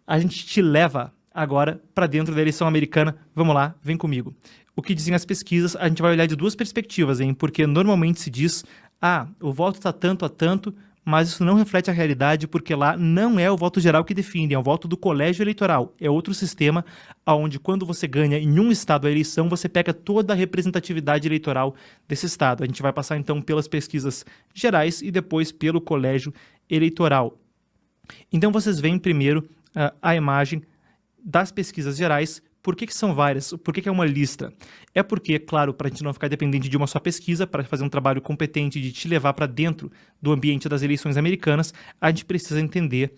A gente te leva agora para dentro da eleição americana. Vamos lá, vem comigo. O que dizem as pesquisas, a gente vai olhar de duas perspectivas, hein? Porque normalmente se diz, o voto está tanto a tanto, mas isso não reflete a realidade, porque lá não é o voto geral que define, é o voto do colégio eleitoral. É outro sistema onde, quando você ganha em um estado a eleição, você pega toda a representatividade eleitoral desse estado. A gente vai passar, então, pelas pesquisas gerais e depois pelo colégio eleitoral. Então, vocês veem primeiro a imagem das pesquisas gerais. Por que são várias? Por que é uma lista? É porque, claro, para a gente não ficar dependente de uma só pesquisa, para fazer um trabalho competente de te levar para dentro do ambiente das eleições americanas, a gente precisa entender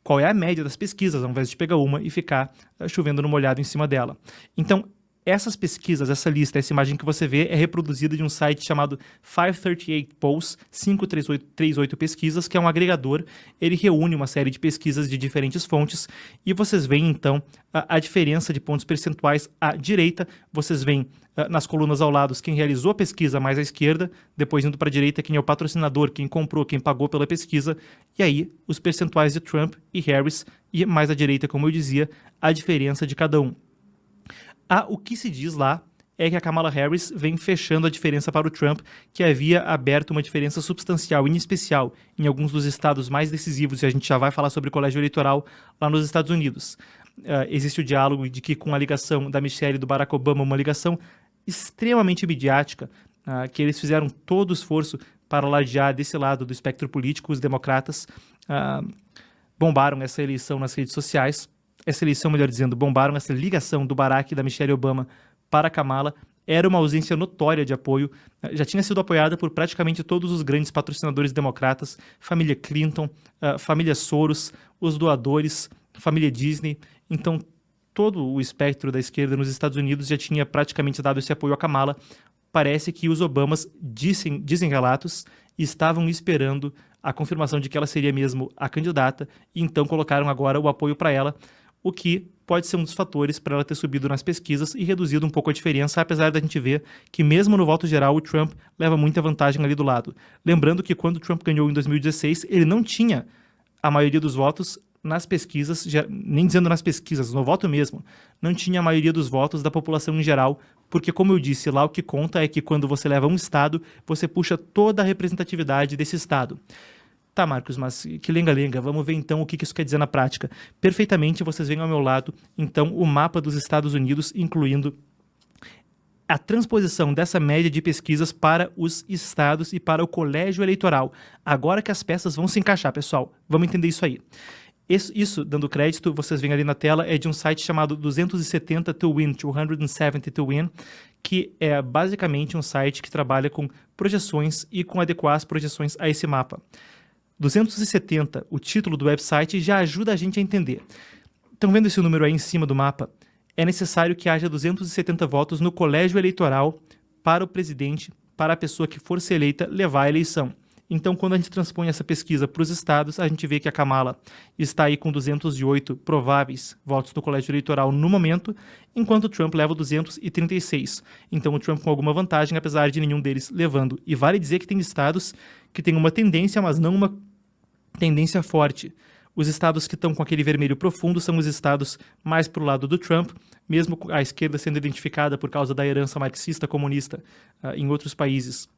qual é a média das pesquisas, ao invés de pegar uma e ficar chovendo no molhado em cima dela. Então, essas pesquisas, essa lista, essa imagem que você vê é reproduzida de um site chamado 538 Polls, 538 pesquisas, que é um agregador. Ele reúne uma série de pesquisas de diferentes fontes e vocês veem, então, a diferença de pontos percentuais à direita. Vocês veem nas colunas ao lado quem realizou a pesquisa mais à esquerda, depois indo para a direita quem é o patrocinador, quem comprou, quem pagou pela pesquisa, e aí os percentuais de Trump e Harris, e mais à direita, como eu dizia, a diferença de cada um. O que se diz lá é que a Kamala Harris vem fechando a diferença para o Trump, que havia aberto uma diferença substancial, em especial em alguns dos estados mais decisivos, e a gente já vai falar sobre o colégio eleitoral lá nos Estados Unidos. Existe o diálogo de que, com a ligação da Michelle e do Barack Obama, uma ligação extremamente midiática, que eles fizeram todo o esforço para ladear desse lado do espectro político. Os democratas bombaram essa eleição nas redes sociais. Essa eleição, melhor dizendo, bombaram essa ligação do Barack e da Michelle Obama para Kamala. Era uma ausência notória de apoio. Já tinha sido apoiada por praticamente todos os grandes patrocinadores democratas, família Clinton, família Soros, os doadores, família Disney. Então, todo o espectro da esquerda nos Estados Unidos já tinha praticamente dado esse apoio a Kamala. Parece que os Obamas, dizem relatos, estavam esperando a confirmação de que ela seria mesmo a candidata, e então colocaram agora o apoio para ela, o que pode ser um dos fatores para ela ter subido nas pesquisas e reduzido um pouco a diferença, apesar da gente ver que mesmo no voto geral o Trump leva muita vantagem ali do lado. Lembrando que quando o Trump ganhou em 2016, ele não tinha a maioria dos votos nas pesquisas, nem dizendo nas pesquisas, no voto mesmo, não tinha a maioria dos votos da população em geral, porque, como eu disse, lá o que conta é que quando você leva um estado, você puxa toda a representatividade desse estado. Tá, Marcos, mas que lenga-lenga, vamos ver então o que isso quer dizer na prática. Perfeitamente, vocês veem ao meu lado, então, o mapa dos Estados Unidos, incluindo a transposição dessa média de pesquisas para os estados e para o colégio eleitoral. Agora que as peças vão se encaixar, pessoal, vamos entender isso aí. Isso, dando crédito, vocês veem ali na tela, é de um site chamado 270 to Win, 270 to Win, que é basicamente um site que trabalha com projeções e com adequar as projeções a esse mapa. 270, o título do website, já ajuda a gente a entender. Estão vendo esse número aí em cima do mapa? É necessário que haja 270 votos no colégio eleitoral para o presidente, para a pessoa que for ser eleita, levar a eleição. Então, quando a gente transpõe essa pesquisa para os estados, a gente vê que a Kamala está aí com 208 prováveis votos no colégio eleitoral no momento, enquanto o Trump leva 236. Então, o Trump com alguma vantagem, apesar de nenhum deles levando. E vale dizer que tem estados que têm uma tendência, mas não uma tendência forte. Os estados que estão com aquele vermelho profundo são os estados mais para o lado do Trump, mesmo a esquerda sendo identificada por causa da herança marxista comunista em outros países.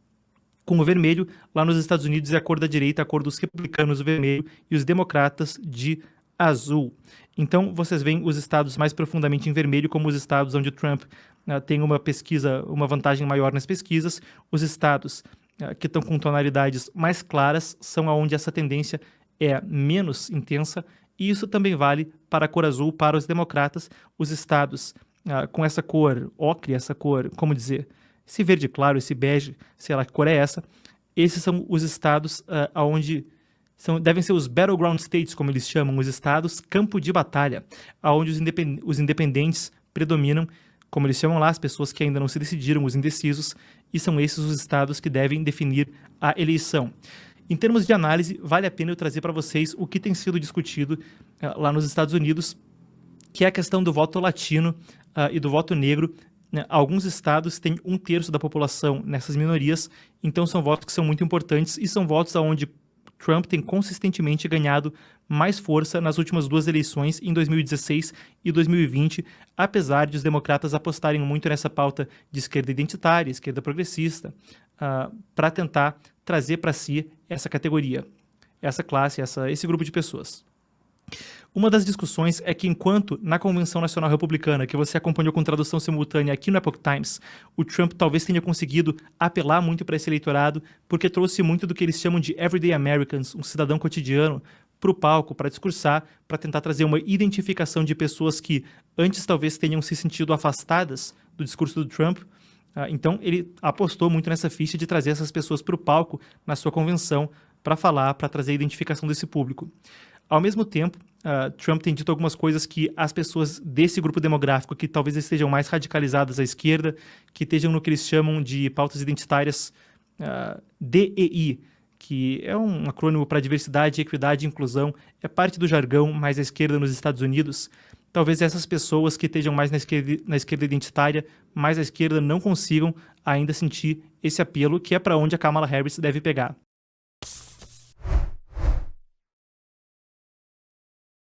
Com o vermelho, lá nos Estados Unidos é a cor da direita, a cor dos republicanos, o vermelho, e os democratas de azul. Então, vocês veem os estados mais profundamente em vermelho, como os estados onde o Trump tem uma vantagem maior nas pesquisas. Os estados que estão com tonalidades mais claras são onde essa tendência é menos intensa, e isso também vale para a cor azul, para os democratas. Os estados com essa cor ocre, essa cor, como dizer, esse verde claro, esse bege, sei lá que cor é essa, esses são os estados onde devem ser os battleground states, como eles chamam, os estados campo de batalha, onde os independentes predominam, como eles chamam lá, as pessoas que ainda não se decidiram, os indecisos, e são esses os estados que devem definir a eleição. Em termos de análise, vale a pena eu trazer para vocês o que tem sido discutido lá nos Estados Unidos, que é a questão do voto latino e do voto negro. Alguns estados têm 1/3 da população nessas minorias, então são votos que são muito importantes e são votos onde, Trump tem consistentemente ganhado mais força nas últimas duas eleições, em 2016 e 2020, apesar de os democratas apostarem muito nessa pauta de esquerda identitária, esquerda progressista, para tentar trazer para si essa categoria, essa classe, esse grupo de pessoas. Uma das discussões é que enquanto na Convenção Nacional Republicana, que você acompanhou com tradução simultânea aqui no Epoch Times, o Trump talvez tenha conseguido apelar muito para esse eleitorado, porque trouxe muito do que eles chamam de everyday Americans, um cidadão cotidiano, para o palco, para discursar, para tentar trazer uma identificação de pessoas que antes talvez tenham se sentido afastadas do discurso do Trump. Então ele apostou muito nessa ficha de trazer essas pessoas para o palco na sua convenção para falar, para trazer a identificação desse público. Ao mesmo tempo, Trump tem dito algumas coisas que as pessoas desse grupo demográfico, que talvez estejam mais radicalizadas à esquerda, que estejam no que eles chamam de pautas identitárias DEI, que é um acrônimo para diversidade, equidade e inclusão, é parte do jargão mais à esquerda nos Estados Unidos. Talvez essas pessoas que estejam mais na esquerda identitária, mais à esquerda, não consigam ainda sentir esse apelo, que é para onde a Kamala Harris deve pegar.